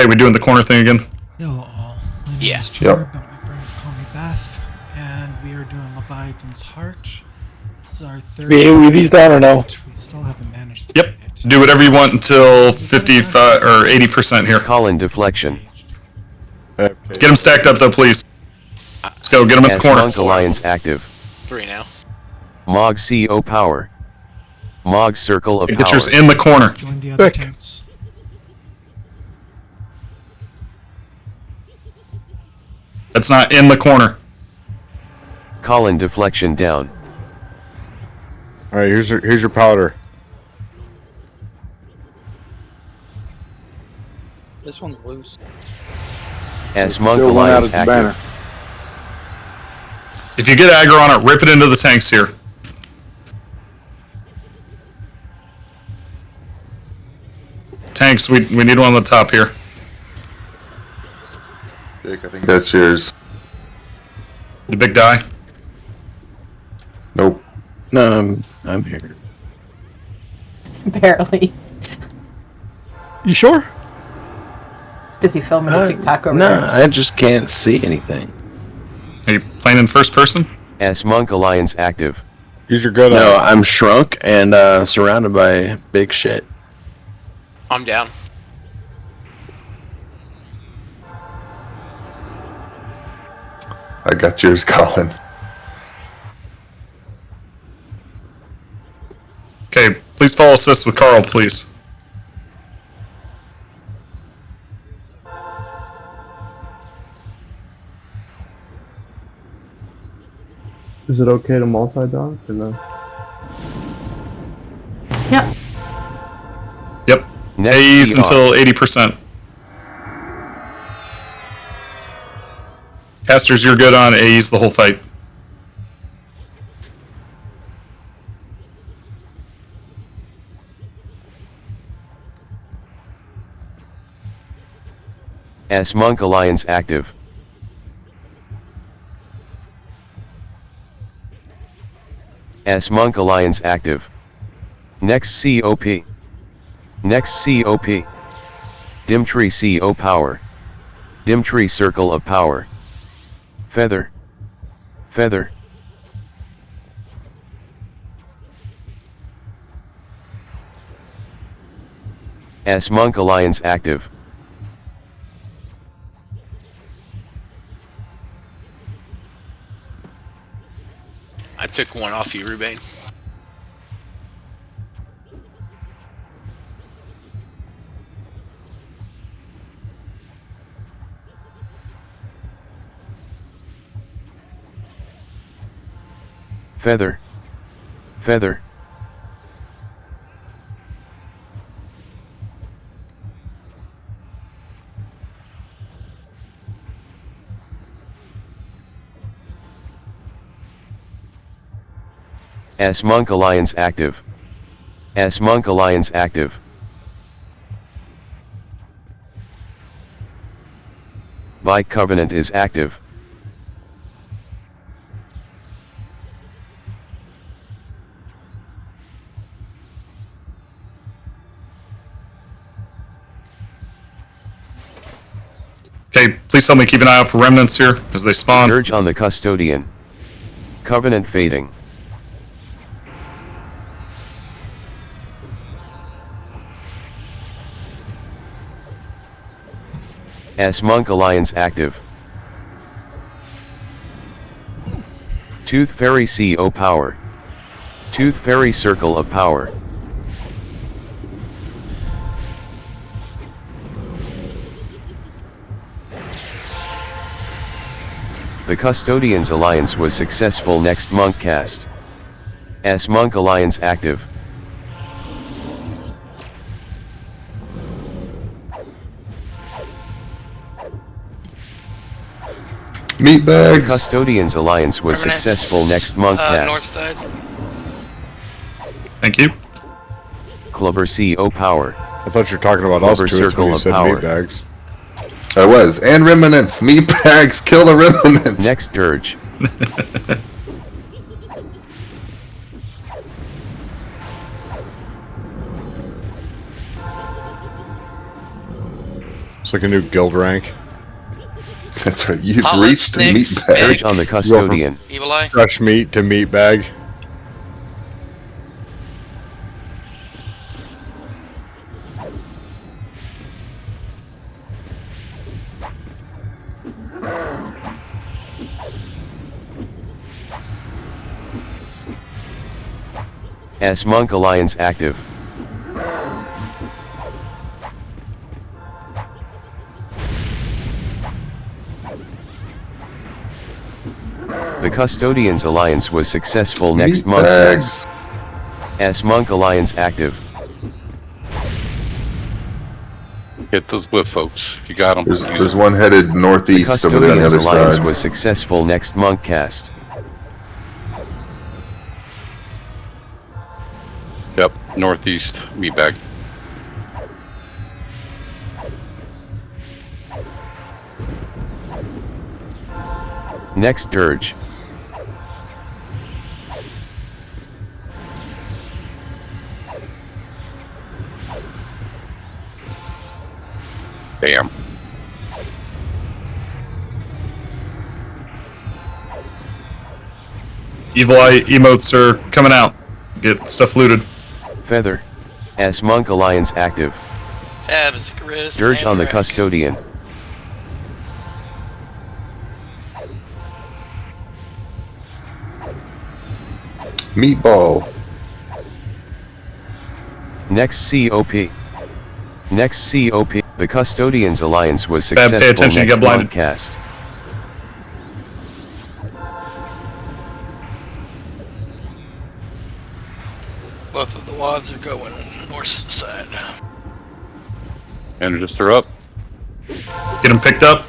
Hey, we doing the corner thing again? Hello all. My name Yeah. is Jared, but my friends call me Beth, and we are doing Leviathan's Heart. It's our third. We these down or no? We still haven't managed to Yep. beat it. Do whatever you want until 55 or 80% here. Colin deflection. Okay. Get them stacked up though, please. Let's go. Get them at the corner. Monk Alliance active. 3 now. Mog CO power. Mog circle of Get power. yours in the corner. Join the other Quick. tanks. That's not in the corner. Colin deflection down. All right, here's your powder. This one's loose. Monk Still one out Alliance of the active. banner. If you get aggro on it, rip it into the tanks here. Tanks, we need one on the top here. Dick, I think that's yours. The big die. Nope. No, I'm here. Barely. You sure? Busy filming a TikTok over No, there. I just can't see anything. Are you playing in first person? Monk Alliance active. Use your good No, eye. I'm shrunk and surrounded by big shit. I'm down. I got yours, Colin. Okay, please follow assist with Carl, please. Is it okay to multi-dog or no? Yep. Yep. Next A's CR. until 80%. Casters, you're good on A's the whole fight. Monk Alliance active. Monk Alliance active. Next COP. Next COP. Dimtree CO power. Dimtree circle of power. Feather. Feather. Monk Alliance active. I took one off you, Rubane. Feather. Feather. Monk Alliance active. Monk Alliance active. By Covenant is active. Okay, please help me keep an eye out for remnants here as they spawn. Dirge on the Custodian. Covenant fading. Monk Alliance active. Tooth Fairy CO power. Tooth Fairy circle of power. The Custodians Alliance was successful. Next Monk cast. Monk Alliance active. Meat The bags. Custodians Alliance was Remnants, successful. Next Monk north cast. side. Thank you. Clubber CO power. I thought you were talking about us Rubber two circle when you of said power. meat bags. I was. And remnants. Meat bags. Kill the remnants. Next Dirge. It's like a new guild rank. That's right. You've Hot reached the meat snakes, bag. Urge on the custodian. Evil Eye. Fresh meat to meat bag. S Monk Alliance active. The Custodians Alliance was successful next Meat month. bags. S Monk Alliance active. Get those whip folks. If you got them. There's one headed The northeast over there on the Custodians other Alliance side. was successful next monk cast. Yep, northeast meat bag. Next dirge. Bam. Evil Eye emotes are coming out. Get stuff looted. Feather. S Monk Alliance active. Tabs, Chris. Dirge on the Amrak. Custodian. Meatball. Next COP. Next COP. The Custodians Alliance was Bad, pay successful attention, you next got blinded. monk cast. Both of the wads are going north side. Energists are up. Get them picked up.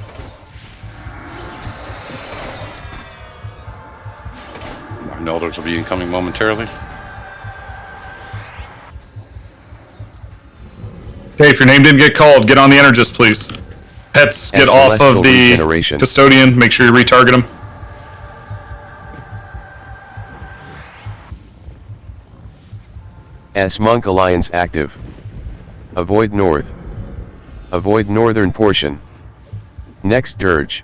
My Nelders will be incoming momentarily. Okay, if your name didn't get called, get on the Energist, please. Pets, get And off Celestial of the Regeneration. Custodian. Make sure you retarget them. S Monk Alliance active. Avoid north. Avoid northern portion. Next dirge.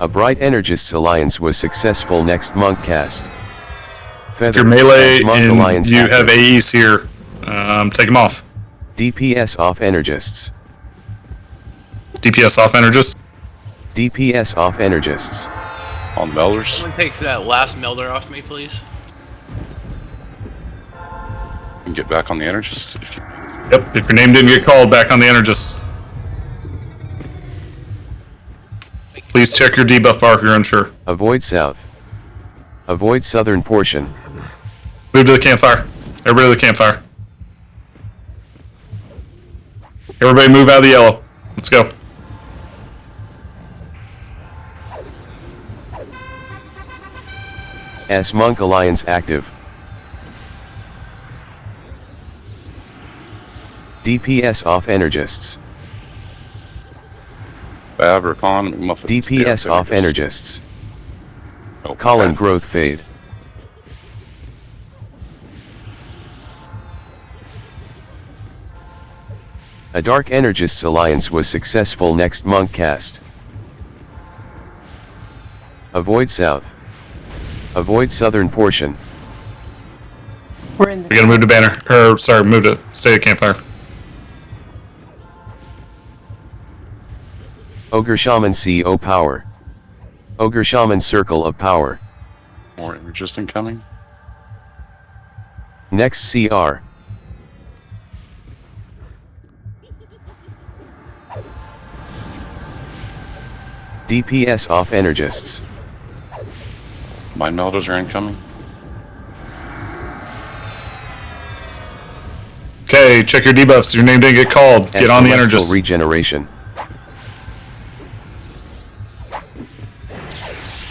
A Bright Energists Alliance was successful next monk cast. If Feather. you're melee S Monk and Alliance you active. have AEs here, take them off. DPS off Energists. DPS off Energist. DPS off Energists. On the Melders. Someone takes that last melder off me, please. You can get back on the Energist. If you... Yep, if your name didn't get called, back on the Energist. Please check your debuff bar if you're unsure. Avoid south. Avoid southern portion. Move to the campfire. Everybody to the campfire. Everybody move out of the yellow. Let's go. S Monk Alliance active. DPS off Energists. Bab, Recon, McMuffin. DPS off Energists. Oh, Colin bad. growth fade. A Dark Energists Alliance was successful next monk cast. Avoid south. Avoid southern portion. We're in We gotta move to banner. Or, sorry, move to stay at campfire. Ogre Shaman CO power. Ogre Shaman circle of power. More Energist incoming. Next CR. DPS off Energists. My Melders are incoming. Okay, check your debuffs. Your name didn't get called. Get on the Celestial Energist. Regeneration.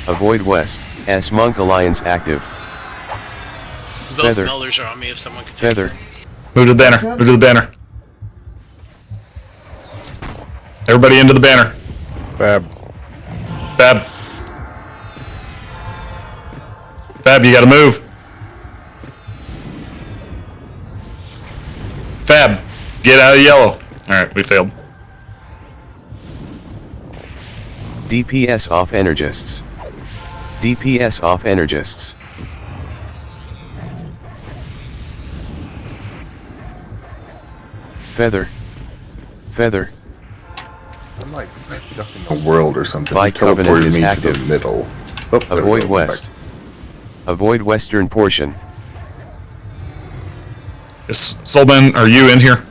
Avoid west. S Monk Alliance active. Both Feather. melders are on me if someone could take Feather. them. Move to the banner. Move to the banner. Everybody into the banner. Fab. Fab. Fab, you gotta move. Get out of yellow. Alright, we failed. DPS off energists. DPS off energists. Feather. Feather. I'm like stuck in the world or something. Vi It Covenant teleported is me active. to the middle. Oh, there we Avoid go. west. Avoid western portion. Is Soulman, are you in here?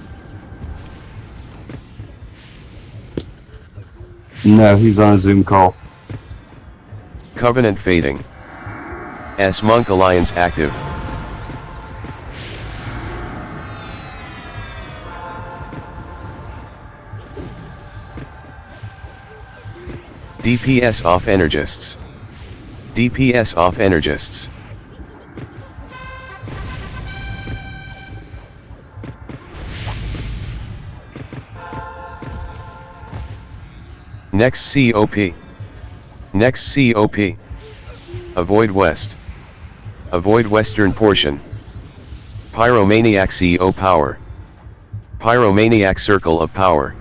No, he's on a Zoom call. Covenant fading. S Monk Alliance active. DPS off energists. DPS off energists. Next COP. Next COP. Avoid west. Avoid western portion. Pyromaniac CO power. Pyromaniac circle of power.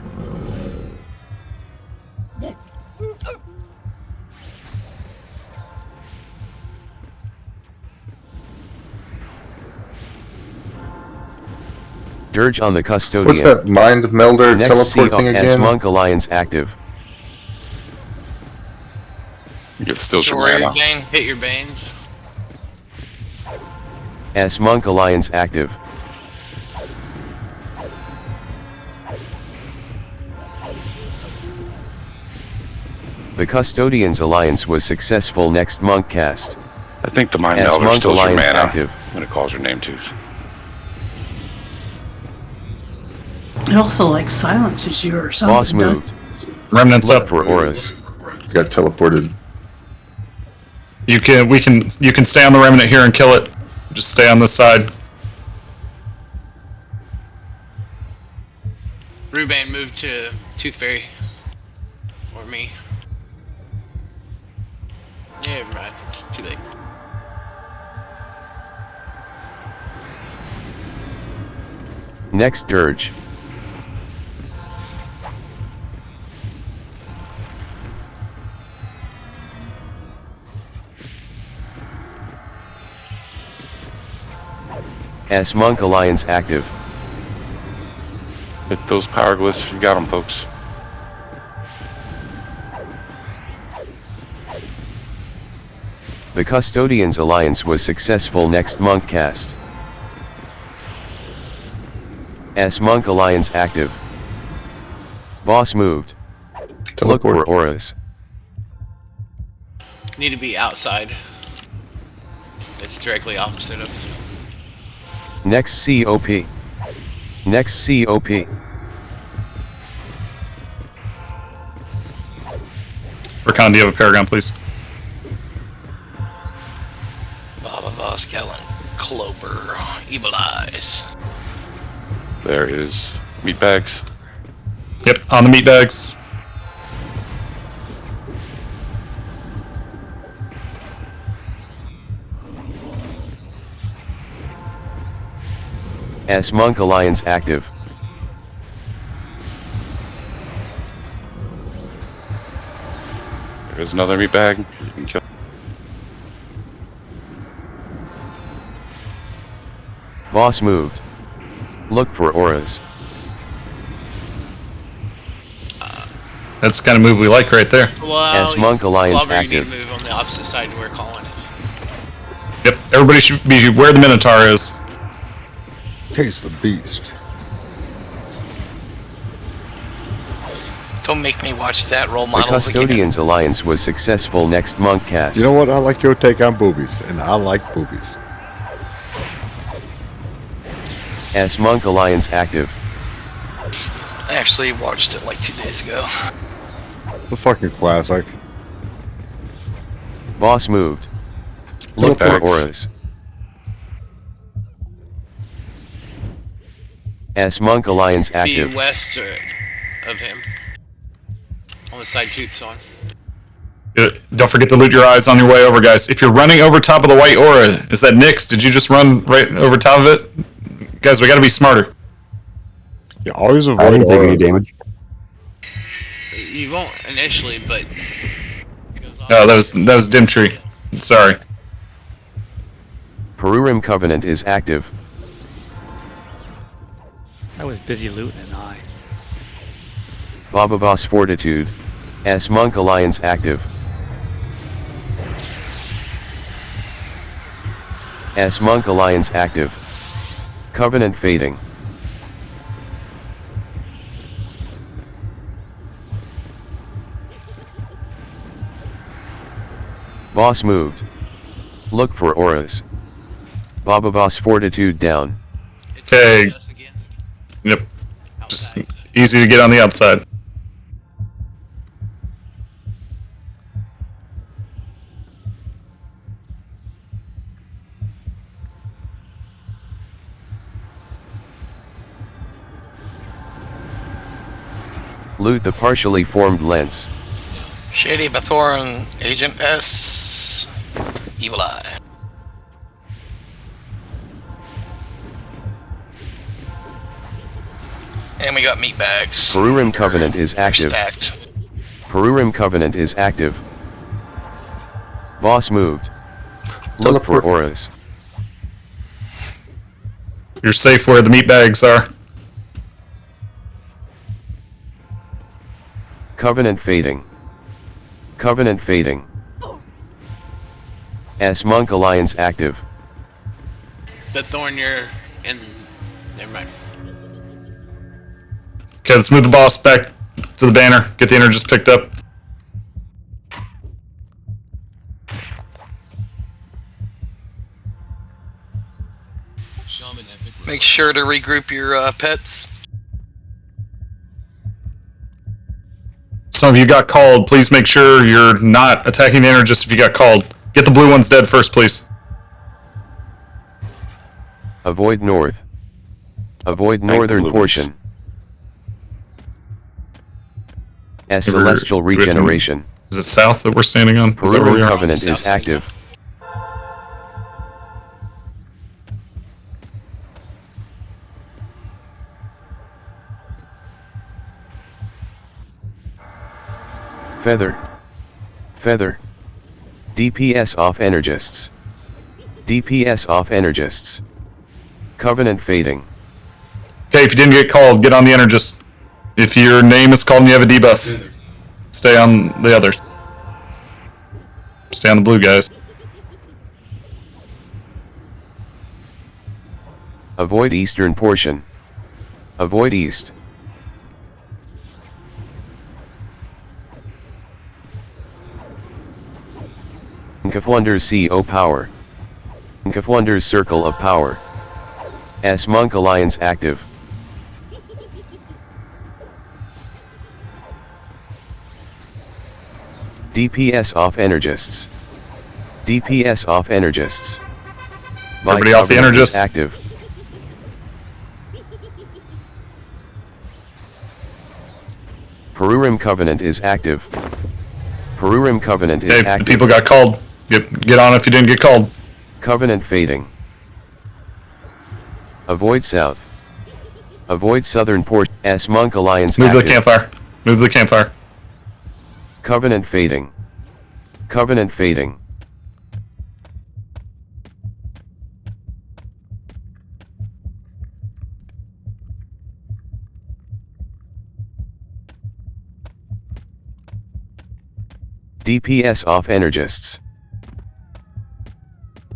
Dirge on the custodian. What's that mind melder Next teleport thing CS again? Monk Alliance active. You get still some Warrior mana. Bane, hit your Banes. S Monk Alliance active. The Custodians Alliance was successful. Next Monk cast. I think the Mind S Melder Monk steals your Alliance mana active. when it calls your name too. It also like silences you or something. Boss moved. Remnants Look up. for auras. Got teleported. You can stay on the remnant here and kill it. Just stay on this side. Rubane moved to Tooth Fairy. Or me. Yeah, never mind. It's too late. Next Dirge. S Monk Alliance active. Hit those power glyphs. You got them, folks. The Custodians Alliance was successful. Next Monk cast. S Monk Alliance active. Boss moved. Look Teleport. for auras. Need to be outside. It's directly opposite of us. Next COP. Next COP. Recon, do you have a Paragon, please? Baba Boss Kellen. Clover. Evil Eyes. There is meat bags. Yep, on the meat bags. S Monk Alliance active. There's another meat bag. You can kill. Boss moved. Look for auras. That's the kind of move we like right there. Well, S Monk Alliance Clover, you need active. to move on the opposite side to where Colin is. Yep, everybody should be where the Minotaur is. Taste the beast. Don't make me watch that role The models again. Custodians Alliance was successful. Next Monk cast. You know what? I like your take on boobies, and I like boobies. S Monk Alliance active. I actually watched it like 2 days ago. It's a fucking classic. Boss moved. Look for bags. auras. S Monk Alliance Be active. west of him. On the side Tooth's on. Don't forget to loot your eyes on your way over, guys. If you're running over top of the white aura, is that Nyx? Did you just run right over top of it? Guys, we gotta be smarter. You always I avoid didn't take any auras. damage. You won't initially, but it goes off. No, that was Dimtree. Sorry. Perurim Covenant is active. I was busy looting an eye. Bababas Fortitude. S Monk Alliance active. S Monk Alliance active. Covenant fading. Boss moved. Look for auras. Bababas Fortitude down. It's Okay. us again. Yep. Just Outside. easy to get on the outside. Loot the partially formed lens. Shady Bathoran, Agent S, Evil Eye. And we got meat bags. Perurim Covenant is They're active. stacked. Perurim Covenant is active. Boss moved. Look for Teleport. auras. You're safe where the meat bags are. Covenant fading. Covenant fading. S Monk Alliance active. But Thorn, you're in. Never mind. Okay, let's move the boss back to the banner. Get the Energist picked up. Make sure to regroup your pets. Some of you got called. Please make sure you're not attacking the Energist if you got called. Get the blue ones dead first, please. Avoid north. Avoid northern Lewis. portion. S Ever- Celestial Regeneration. Is it south that we're standing on? Is that where we Perurim are? Covenant South is side active. Feather. Feather. DPS off Energists. DPS off Energists. Covenant fading. Okay, if you didn't get called, get on the Energist. If your name is called and you have a debuff, stay on the others. Stay on the blue guys. Avoid eastern portion. Avoid east. Nkafwonder's CO power. Nkafwonder's circle of power. S Monk Alliance active. DPS off Energists. DPS off Energists. Everybody off the Covenant is Energists. active. Perurim Covenant is active. Perurim Covenant is Okay, the active. people got called. Get on if you didn't get called. Covenant fading. Avoid south. Avoid southern portion. S Monk Alliance Move to active. the campfire. Move to the campfire. Covenant fading. Covenant fading. DPS off Energists.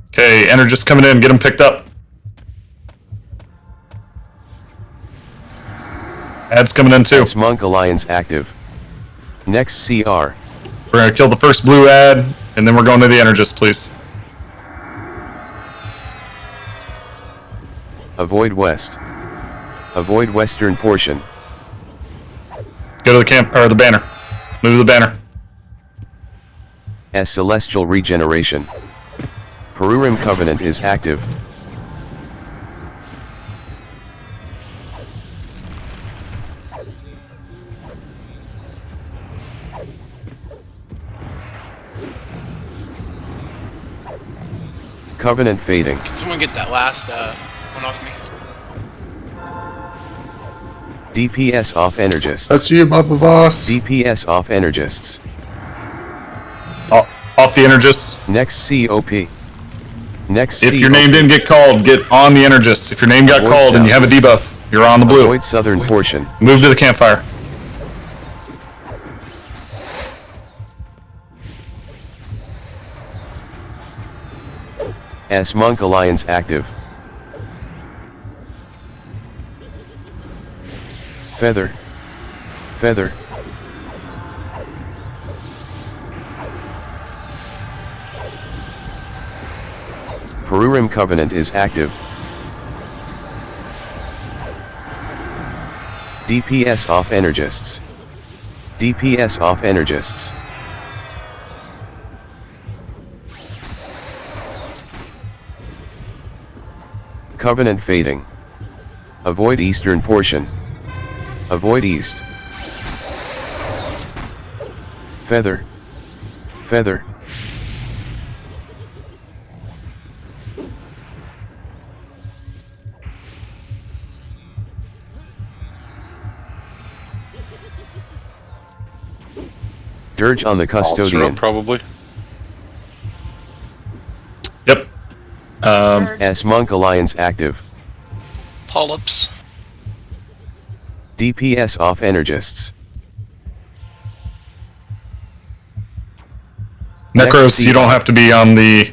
Okay, Energist coming in. Get them picked up. Ad's coming in too. S Monk Alliance active. Next CR. We're gonna kill the first blue ad, and then we're going to the Energist, please. Avoid west. Avoid western portion. Go to the camp or the banner. Move to the banner. S Celestial Regeneration. Perurim Covenant is active. Covenant fading. Can someone get that last one off me? DPS off Energists. That's you, Baba Voss. DPS off Energists. Off the Energists. Next COP. Next If your COP. name didn't get called, get on the Energists. If your name got Avoid called and you have a southwest. debuff, you're on the blue. Avoid southern portion. Move to the campfire. S Monk Alliance active. Feather. Feather. Perurim Covenant is active. DPS off Energists. DPS off Energists. Covenant fading. Avoid eastern portion. Avoid east. Feather. Feather. Dirge on the custodian. Probably. Yep. S Monk Alliance active. Polyps. DPS off Energists. Necros, you don't have to be on the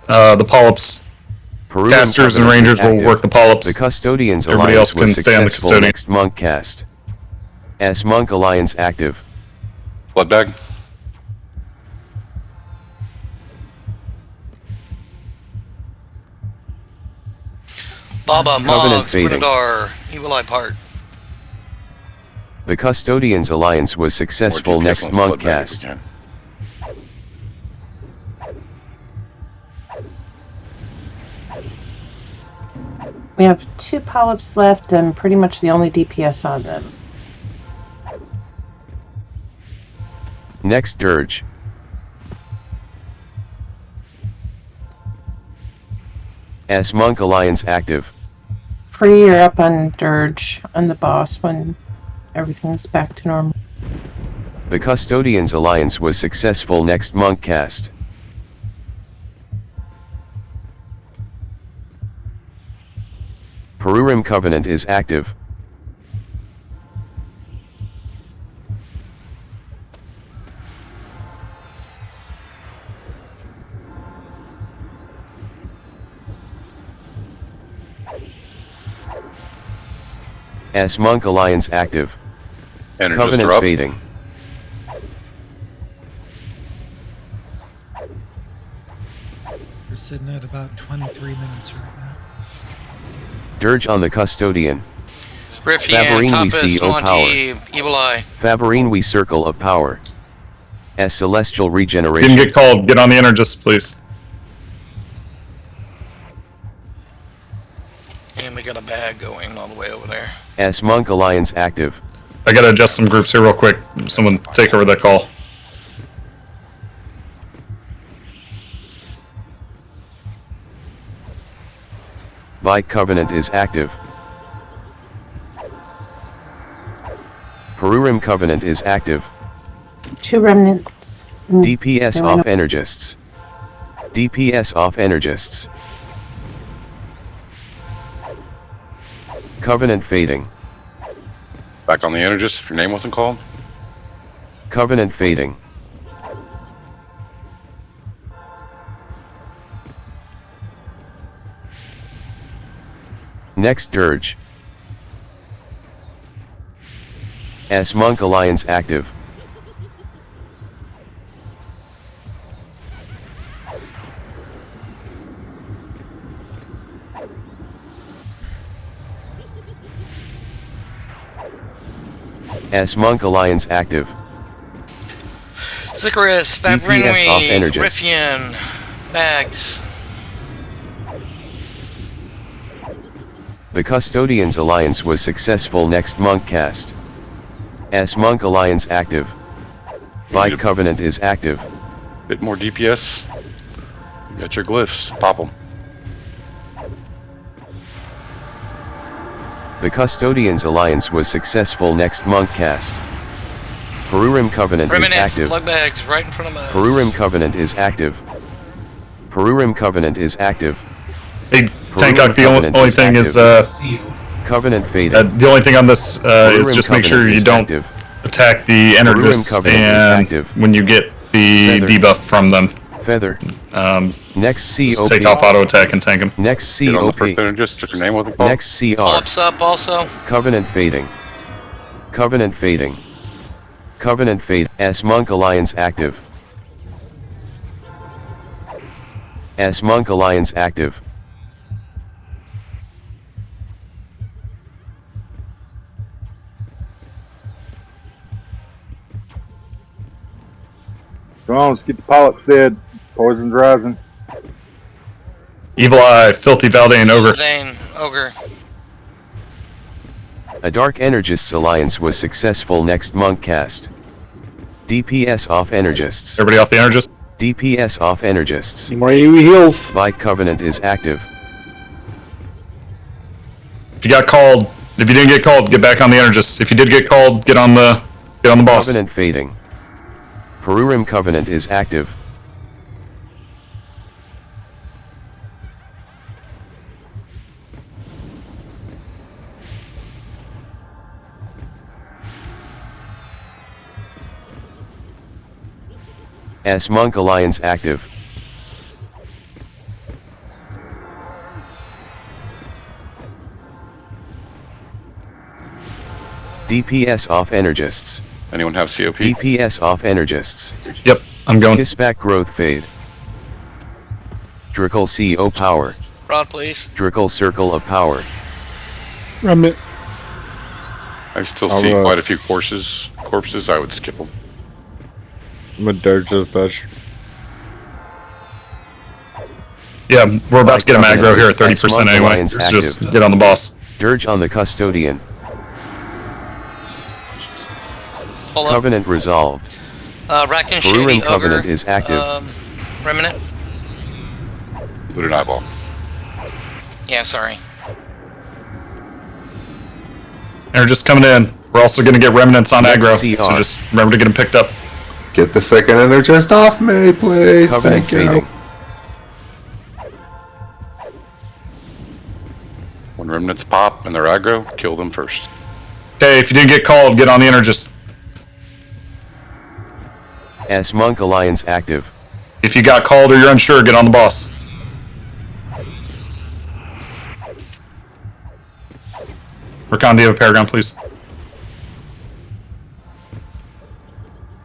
polyps. Perurim Casters and Covenant is Rangers will active. work the polyps. The Custodians Everybody Alliance else can was stay on the successful custodian. next Monk cast. S Monk Alliance active. Blood bag. Baba, Covenant Moggs, fading. Brunadar, Evil Eye Part. The Custodians Alliance was successful More next details on Monk blood bag if cast. we can. We have 2 polyps left and pretty much the only DPS on them. Next Dirge. S Monk Alliance active. Free or up on Dirge on the boss when everything's back to normal. The Custodians Alliance was successful next Monk cast. Perurim Covenant is active. S Monk Alliance active. Energists Covenant are up. fading. We're sitting at about 23 minutes right now. Dirge on the Custodian. Riffian, Favorine, we Compass, see O power. Monty, Evil Eye. Favorine, we circle of power. S Celestial Didn't Regeneration. get called. Get on the Energists, please. And we got a bag going all the way over there. S Monk Alliance active. I gotta adjust some groups here real quick. Someone take over that call. Vi Covenant is active. Perurim Covenant is active. 2 remnants. DPS there we off go. Energists. DPS off Energists. Covenant fading. Back on the Energist if your name wasn't called. Covenant fading. Next Dirge. S Monk Alliance active. S Monk Alliance active. Sycoris, DPS off Fabrinui, Energists. Riffian, Bags. The Custodians Alliance was successful next Monk cast. S Monk Alliance active. Vi Covenant is active. Bit more DPS. You got your glyphs. Pop them. The Custodians Alliance was successful. Next monk cast. Perurim Covenant is Remnants, active. plug bags right in front of us. Perurim Covenant is active. Perurim Covenant is active. Hey, Tankok, the only thing is, Covenant fading. the only thing on this is Perurim just make sure Covenant you is don't active. attack the Energists Covenant is and active. when you get the Feather. debuff from them. Feather. Just Next COP. take off auto attack and tank them. Next Get on the first COP. Energist, if your name wasn't called. Next CR. Pull-ups up also. Covenant fading. Covenant fading. Covenant fade. S Monk Alliance active. S Monk Alliance active. Come on, let's get the pilots dead. Poison's rising. Evil Eye, Filthy Valdane, Ogre. Dane, Ogre. A Dark Energists Alliance was successful. Next monk cast. DPS off Energists. Everybody off the Energist? DPS off Energists. Any more AoE heals? Vike Covenant is active. If you got called, if you didn't get called, get back on the Energist. If you did get called, get on the boss. Covenant fading. Perurim Covenant is active. S Monk Alliance active. DPS off Energists. Anyone have COP? DPS off Energists. Yep, I'm going. Kissback growth fade. Drickle CO power. Rod, please. Drickle circle of power. Remnant. I still see quite a few corpses. I would skip them. I'm gonna dirge those best. Yeah, we're about to get him aggro here at 30% Monk anyway. Alliance So just active. get on the boss. Dirge on the Custodian. Pull up. Covenant resolved. Rack and Shady, Perurim Covenant Ogre. is active. Remnant. Looted eyeball. Yeah, sorry. Energist coming in. We're also going to get remnants on Next aggro. CR. So just remember to get them picked up. Get the second Energist off me, please. Covenant Thank you. fading. When remnants pop and they're aggro, kill them first. Okay, if you didn't get called, get on the Energist. S Monk Alliance active. If you got called or you're unsure, get on the boss. Rakan, do you have a Paragon, please?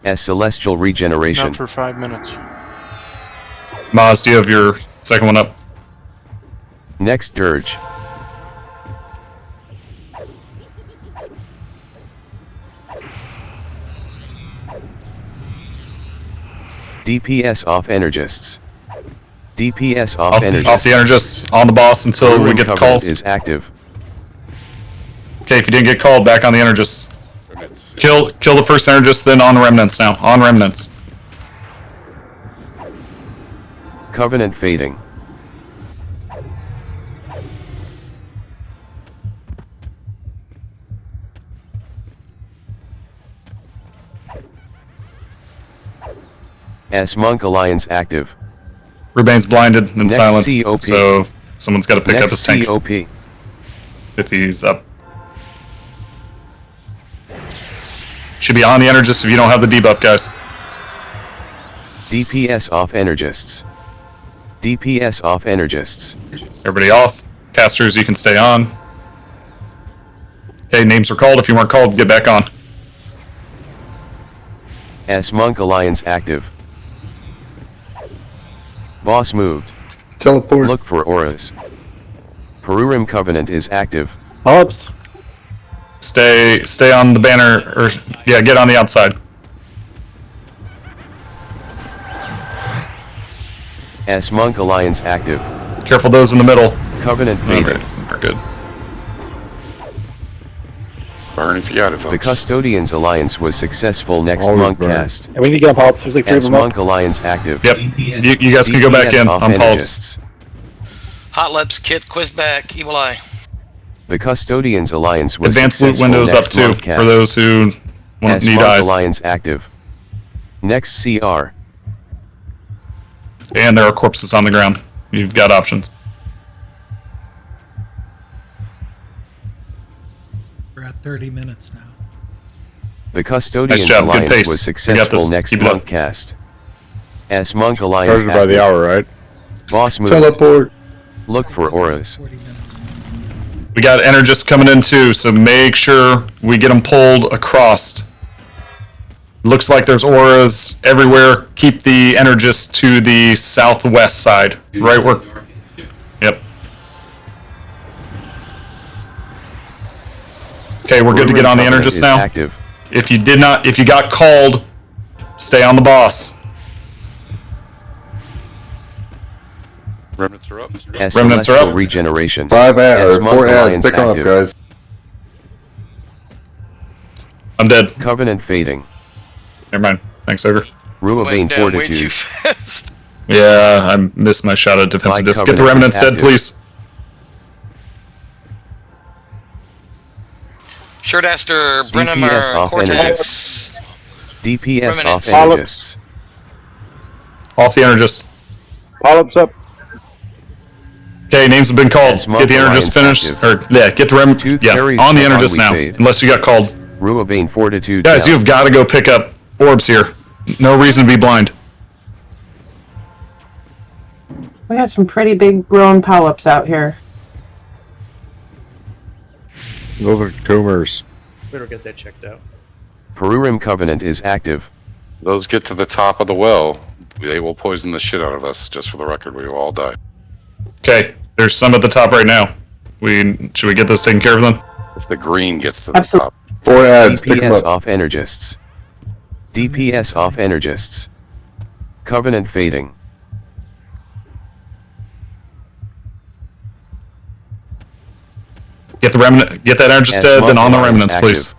S Celestial Regeneration. Not for 5 minutes. Maz, do you have your second one up? Next Dirge. DPS off Energists. DPS off Energists. Off the Energist, on the boss until we Perurim get the Covenant calls. is active. Okay, if you didn't get called, back on the Energist. Remnants. Kill the first Energist, then on Remnants now. On Remnants. Covenant fading. S Monk Alliance active. Rubane's blinded and Next silenced, COP. so someone's got to pick up his Next tank COP. if he's up. Should be on the Energist if you don't have the debuff, guys. DPS off Energists. DPS off Energists. Everybody off. Casters, you can stay on. Okay, names were called. If you weren't called, get back on. S Monk Alliance active. Boss moved. Teleport. Look for auras. Perurim Covenant is active. Pops. Stay on the banner, or yeah, get on the outside. S Monk Alliance active. Careful those in the middle. Covenant fading. Alright, we're good. Burn if you got it, The folks. Custodians Alliance was successful. Next Always monk burn. cast. And we need to get on Pops. There's like 3 of S them up. Monk Alliance active. Yep, you guys can go back DPS in off on pulse. Energists. Hot Lips, Kit, Quiz back, Evil Eye. The Custodians Alliance was Advanced loot successful windows up next too, monk cast. for those who As need Monk eyes. Alliance active. Next CR. And there are corpses on the ground. You've got options. We're at 30 minutes now. The Custodians Nice job, good Alliance pace. was We got successful this. next Keep it up. monk cast. As Monk Alliance Started by the active. hour, right? Boss move. Teleport. Look for auras. 40 minutes. We got Energists coming in too, so make sure we get them pulled across. Looks like there's auras everywhere. Keep the Energists to the southwest side. Right where... Yep. Okay, we're good to get on the Covenant Energists is now. active. If you got called, stay on the boss. Remnants are up. As Remnants are Celestial up. Regeneration. 5 ads As or Monk 4 ads. Alliance Pick them up, active. guys. I'm dead. Covenant fading. Never mind. Thanks, Ogre. Ruabane Went down way too Fortitude. fast. Yeah, I missed my shot at defensive My disc. Get the Covenant Remnants is dead, active. please. Shortaster, DPS Brennemer, off Cortex. DPS off Remnants. Energists. Off the Energists. Polyps up. Okay, names have been called. As Get Monk the Energists Alliance finished. Or, yeah, get the Rem... Tooth Yeah, Fairies on the have Energists now. only fade. Unless you got called. Ruabane Fortitude. Guys, down. you've got to go pick up orbs here. No reason to be blind. We got some pretty big grown polyps out here. Those are tumors. Better get that checked out. Perurim Covenant is active. Those get to the top of the well. They will poison the shit out of us, just for the record. We will all die. Okay, there's some at the top right now. Should we get those taken care of then? If the green gets to the Absolutely. top. 4 ads. Pick them DPS up. off Energists. DPS off Energists. Covenant fading. Get the remnant. Get that Energist As dead, Monk then on the Alliance Remnants, active. please.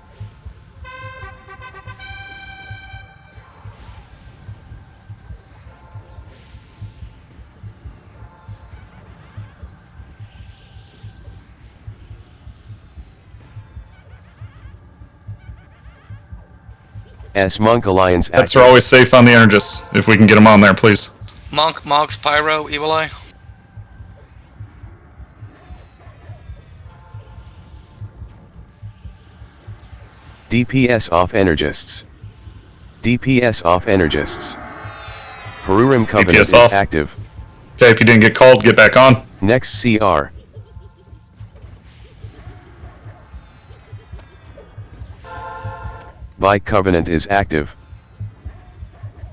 S Monk Alliance Pets active. are always safe on the Energists. If we can get them on there, please. Monk, Mox, Pyro, Evil Eye. DPS off Energists. DPS off Energists. Perurim Covenant DPS is off. active. Okay, if you didn't get called, get back on. Next CR. By Covenant is active.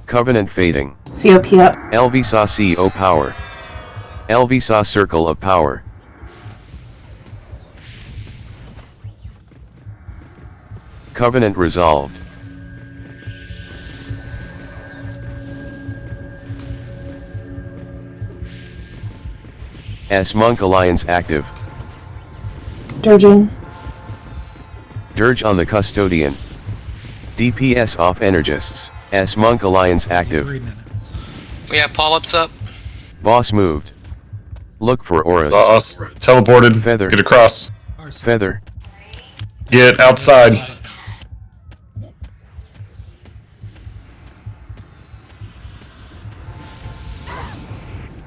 Covenant fading. COP up. Elvisaw CO power. Elvisaw circle of power. Covenant resolved. S Monk Alliance active. Dirging. Dirge on the Custodian. DPS off Energists. S Monk Alliance active. 3 minutes. We have polyps up. Boss moved. Look for auras. Us teleported. Feather. Get across. Feather. Get outside.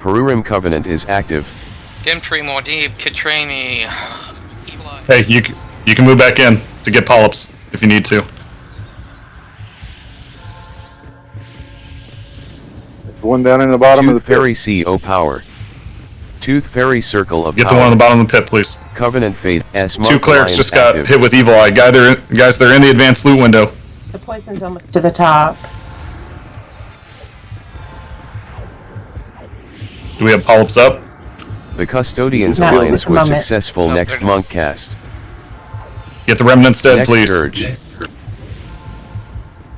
Perurim Covenant is active. Dimtree, Mordeeb, Katrani. Evil Eye. Hey, you can move back in to get polyps if you need to. One down in the bottom of the Tooth pit. Fairy CO power. Tooth Fairy circle of Get the power. one on the bottom of the pit, please. Covenant fade. S Monk Two clerics Alliance just got active. hit with Evil Eye. Guys, they're in the advanced loot window. The poison's almost to the top. Do we have polyps up? The Custodians Not Alliance at the was moment. successful Oh, next there it is. monk cast. Get the remnants dead, Next please. Dirge.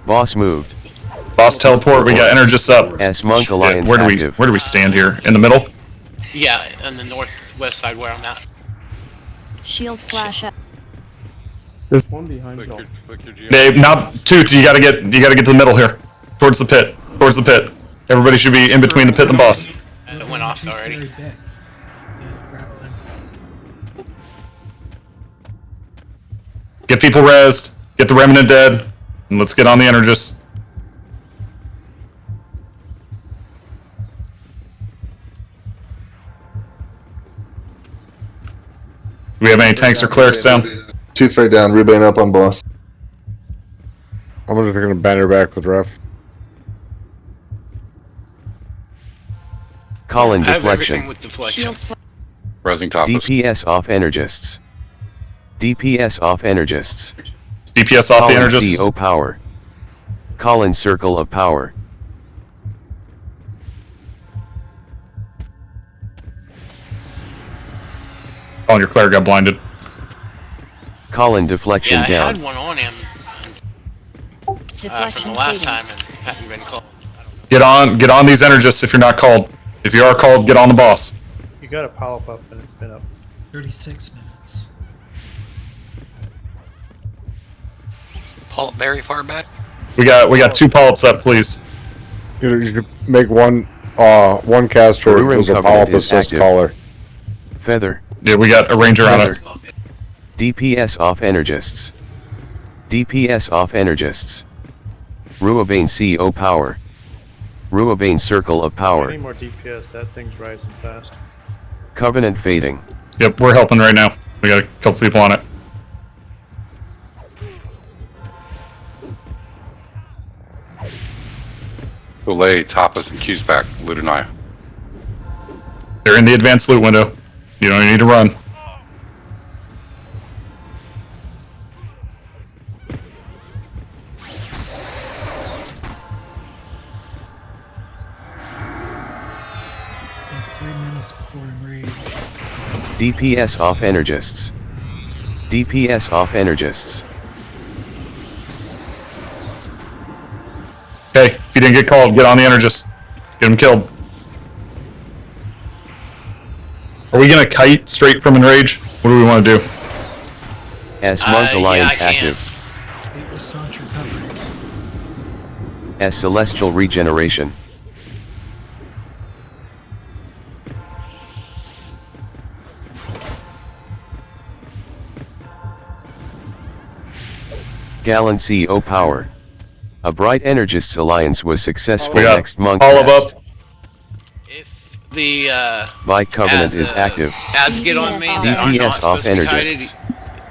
Boss moved. Boss teleport. We got Energists up. S Monk Shit, Alliance where active. do we stand here? In the middle? Yeah, on the northwest side where I'm at. Shield flash up. There's one behind Click you. your, click your GM. Dave, not Tooth. You gotta get to the middle here, towards the pit. Towards the pit. Everybody should be in between the pit and the boss. It went off already. Very big. Yeah, grab lenses. Get people rezzed. Get the remnant dead. And let's get on the Energist. Do we have any tanks or clerics down? Tooth right down. Rebane up on boss. I'm just gonna bend her back with ref. Colin I have everything deflection. with deflection. Rising top. DPS off Energists. DPS off Energists. DPS off the Colin Energist. CO power. Colin circle of power. Oh, your cleric got blinded. Colin deflection Yeah, I down. had one on him from the last time and hadn't been called. Get on these Energists if you're not called. If you are called, get on the boss. You got a polyp up and it's been up. 36 minutes. Pull it very far back. We got 2 polyps up, please. You should make one caster Ruin who's a covenant polyp is assist active. caller. Feather. Yeah, we got a ranger on us. DPS off Energists. DPS off Energists. Ruabane CO power. Ruabane circle of power. Any more DPS, that thing's rising fast. Covenant fading. Yep, we're helping right now. We got a couple people on it. Belay, Tapas, and Q's back. Loot and I. They're in the advanced loot window. You don't need to run. Got 3 minutes before enrage. DPS off Energists. DPS off Energists. Okay, if you didn't get called, get on the Energist. Get him killed. Are we gonna kite straight from enrage? What do we want to do? S Monk Alliance yeah, I can. active. It will staunch recoveries. S Celestial regeneration. Gallon CO power. A Bright Energists Alliance was successful We got next month. all of up. If the Bike Covenant is active. ads get on me that are not DPS off supposed to be kited, Energists.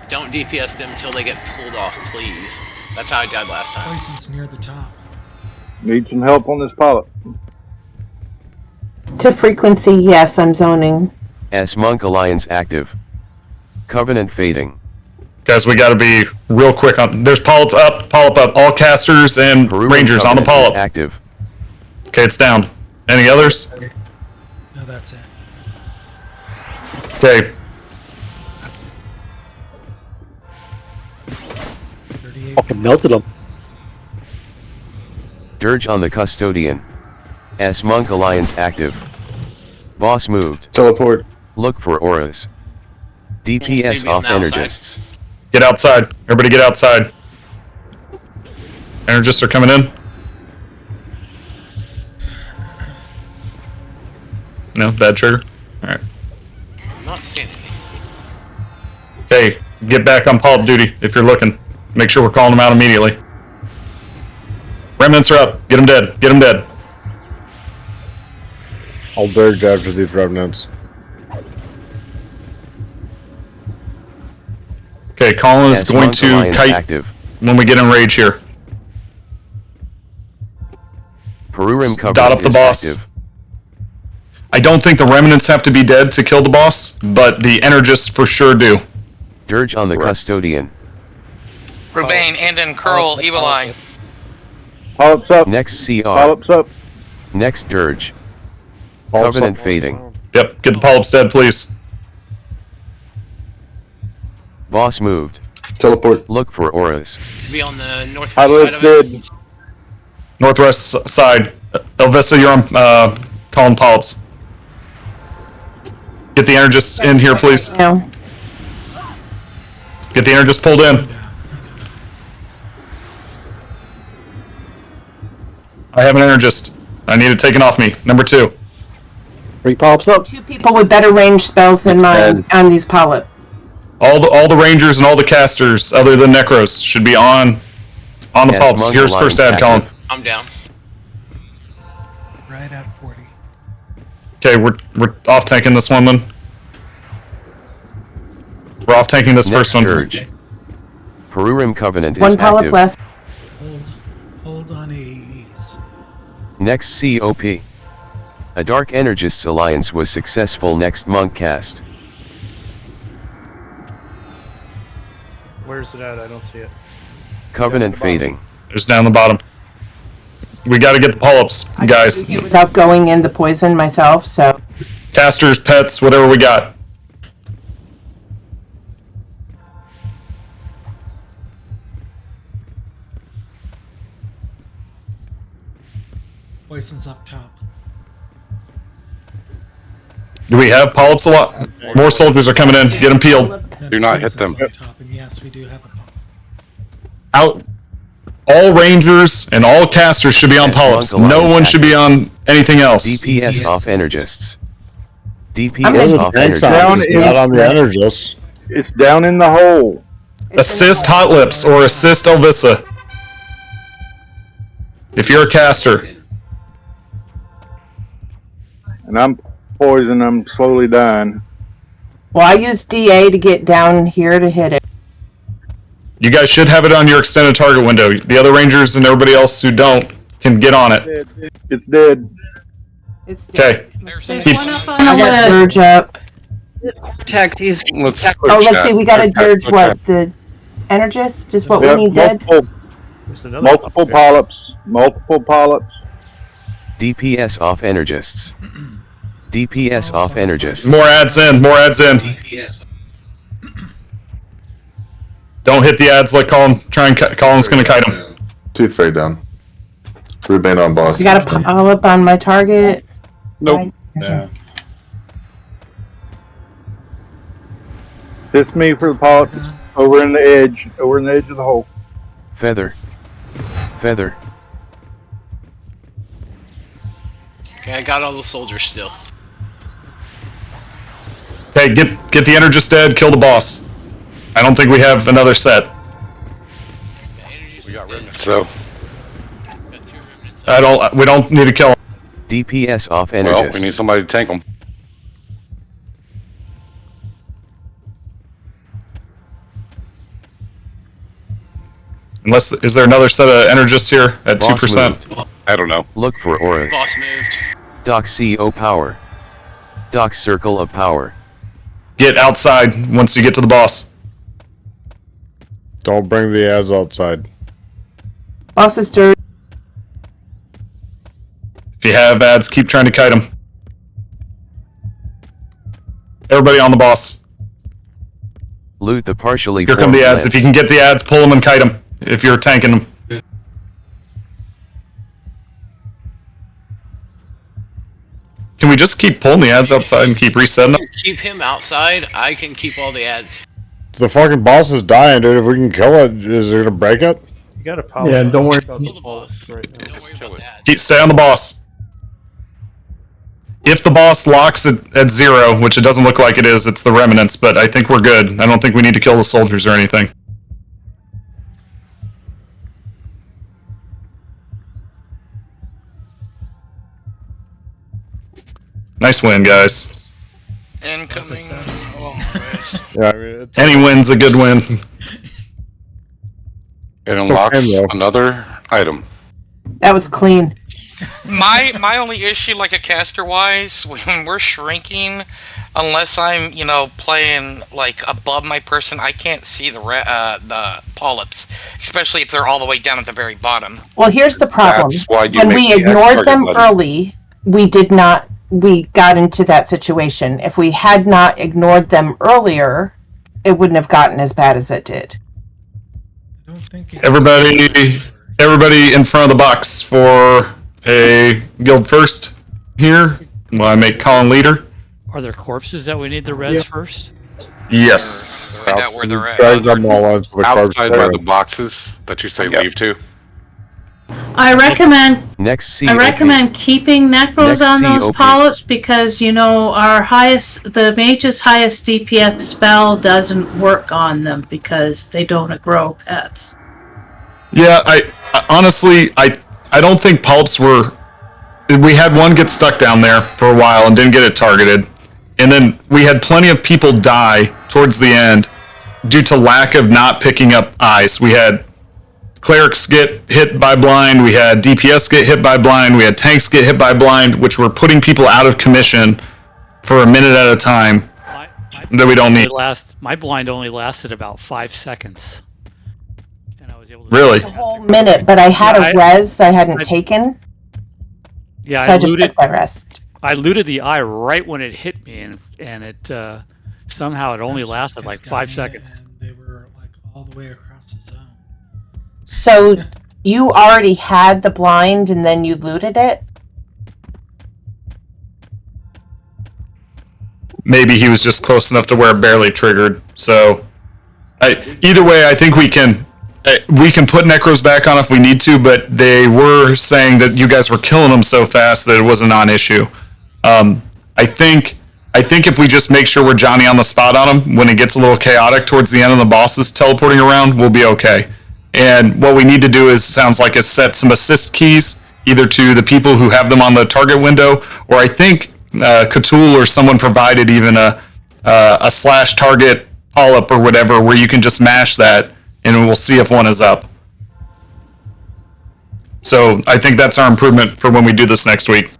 don't DPS them until they get pulled off, please. That's how I died last time. Puissance near the top. Need some help on this pilot. To frequency, yes, I'm zoning. S Monk Alliance active. Covenant fading. Guys, we gotta be real quick on. There's polyp up. All casters and Peruvian rangers on the Covenant is polyp. active. Okay, it's down. Any others? No, that's it. Okay, 38 Fucking melted minutes. them. Dirge on the Custodian. S Monk Alliance active. Boss moved. Teleport. Look for auras. DPS Maybe on off the outside. Energists. get outside. Everybody get outside. Energists are coming in. No, bad trigger. Alright. I'm not seeing any. Hey, get back on polyp duty if you're looking. Make sure we're calling them out immediately. Remnants are up. Get them dead. Get them dead. I'll dirge after these revenants. Okay, Colin is S going Monk to Alliance kite active. when we get in rage here. Perurim Dot Covenant up the is boss. active. I don't think the remnants have to be dead to kill the boss, but the energists for sure do. Dirge on the Custodian. Rebane, Andon, Curl, Evil Eye. Polyps up. Next CR. Polyps up. Next Dirge. Polyps Covenant up. fading. Yep, get the polyps dead, please. Boss moved. Teleport. Look for auras. Be on the northwest side Polyps of it. dead. Northwest side. Elvissa, you're on calling polyps. Get the energists in here, please. Now, Get the energists pulled in. I have an energist. I need it taken off me. Number 2. 3 polyps up. 2 people with better range spells than mine on these polyp. All the rangers and all the casters, other than Necros, should be on the Yes, pops. Monk Here's Alliance first ad, Colin. active. I'm down. Right at 40. Okay, we're off tanking this one then. We're off tanking this Next first one. Dirge. Perurim Covenant One is polyp active. left. Hold on AEs. Next COP. A Dark Energists Alliance was successful next monk cast. Where's it at? I don't see it. Covenant fading. Just down the bottom. We got to get the polyps, guys. Without going in the poison myself, so. Casters, pets, whatever we got. Poison's up top. Do we have polyps a lot? More soldiers are coming in. Get them peeled. Do not hit them. Poison's up top, and yes, we do have a pop. Out. All rangers and all casters should be on polyps. No one should be on anything else. DPS off Energists. I'm DPS gonna- off Thanks, Energists. not on the Energist. It's down in the hole. Assist Hot Lips or assist Elvissa. If you're a caster. And I'm poisoned. I'm slowly dying. Well, I used DA to get down here to hit it. You guys should have it on your extended target window. The other rangers and everybody else who don't can get on it. It's dead. It's dead. Okay. There's Keep- one up on I the got left. Dirge up. Let's Oh, let's see, we got a Dirge, what, the Energist? Just what we need dead? Multiple polyps. Multiple polyps. DPS off Energists. DPS off Energists. More ads in. More ads in. Don't hit the ads like Colin. Colin's gonna kite him. Tooth fairy down. 3 bane on boss. We got a polyp on my target. Nope. It's me for the polyps. Over in the edge. Over in the edge of the hole. Feather. Feather. Okay, I got all the soldiers still. Okay, get the Energist dead. Kill the boss. I don't think we have another set. Yeah, Energies We got is dead. remnants, so. Got 2 remnants. We don't need to kill him. DPS off Well, Energists. we need somebody to tank them. Unless is there another set of Energists here at Boss 2%? moved. I don't know. Look for auras. Boss moved. Doc CO power. Doc circle of power. Get outside once you get to the boss. Don't bring the ads outside. Boss is Dirge. If you have ads, keep trying to kite them. Everybody on the boss. Loot the partially Here come formed the ads. If you can get the ads, pull them and kite them. If you're tanking them. Can we just keep pulling the ads outside and keep resetting them? Keep him outside. I can keep all the ads. The fucking boss is dying, dude. If we can kill it, is it gonna break it? You got a polyp. Yeah, don't worry about Kill the boss. right now. Don't worry about that. Stay on the boss. If the boss locks it at 0, which it doesn't look like it is, it's the remnants, but I think we're good. I don't think we need to kill the soldiers or anything. Nice win, guys. Incoming. Oh, nice. Yeah, I mean, it's Any win's a good win. It unlocks okay, though. another item. That was clean. My only issue, like a caster wise, when we're shrinking, unless I'm playing like above my person, I can't see the polyps, especially if they're all the way down at the very bottom. Well, here's the problem. That's why you When make we the X ignored target them button. early, we got into that situation. If we had not ignored them earlier, it wouldn't have gotten as bad as it did. I don't think it- Everybody in front of the box for a guild first here. While I make Colin leader. Are there corpses that we need to res first? Yes. Find out where they're at. drag them all into the corpse Outside by there. the boxes that you say leave to. I recommend Next I recommend keeping necros Next on those COP. polyps because the mage's highest DPS spell doesn't work on them because they don't grow pets. Yeah, I honestly, I don't think polyps were. We had one get stuck down there for a while and didn't get it targeted, and then we had plenty of people die towards the end due to lack of not picking up eyes. We had clerics get hit by blind, we had DPS get hit by blind, we had tanks get hit by blind, which were putting people out of commission for a minute at a time that we don't need. My blind only lasted about 5 seconds. And I was able to Really? A whole minute, but I had a res I hadn't taken. Yeah, so I just took my rest. I looted the eye right when it hit me, and it somehow it only lasted like 5 seconds. And they were like all the way across the zone. So you already had the blind and then you looted it? Maybe he was just close enough to where it barely triggered. So, either way, I think we can put necros back on if we need to. But they were saying that you guys were killing them so fast that it was a non-issue. I think if we just make sure we're Johnny on the spot on them when it gets a little chaotic towards the end and the boss is teleporting around, we'll be okay. And what we need to do sounds like set some assist keys either to the people who have them on the target window, or I think Cthulhu or someone provided even a slash target polyp or whatever where you can just mash that and we'll see if one is up. So I think that's our improvement for when we do this next week.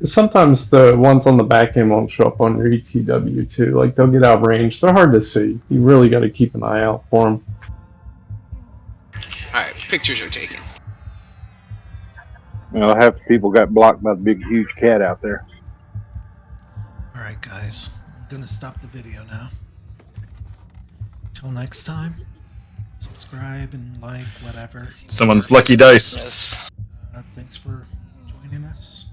Sometimes the ones on the back end won't show up on your ETW too. Like they'll get out of range. They're hard to see. You really got to keep an eye out for them. Alright, pictures are taken. Well, half the people got blocked by the big, huge cat out there. Alright, guys. I'm gonna stop the video now. Till next time, subscribe and like, whatever. Someone's lucky dice. Yes. Thanks for joining us.